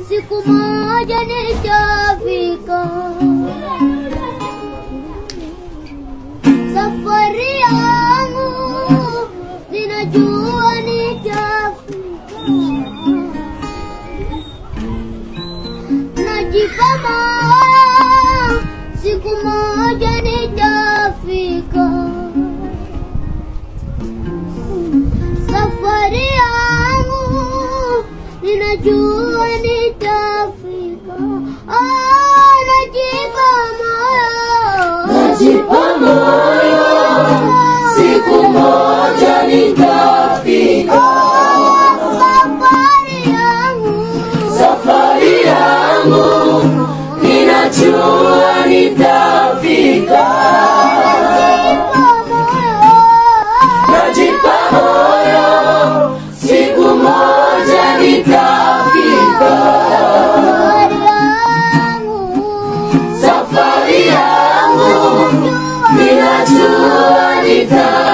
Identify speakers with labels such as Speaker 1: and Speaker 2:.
Speaker 1: siku moja nitafika. Safari yangu ninajua nitafika. Najipa moyo, siku moja nitafika. Safari yangu ninajua nitafika. Najipa moyo,
Speaker 2: siku moja nitafika. Safari yangu ninajua nitafika. Najipa moyo, siku moja nitafika. Safari yangu ninajua nitafika.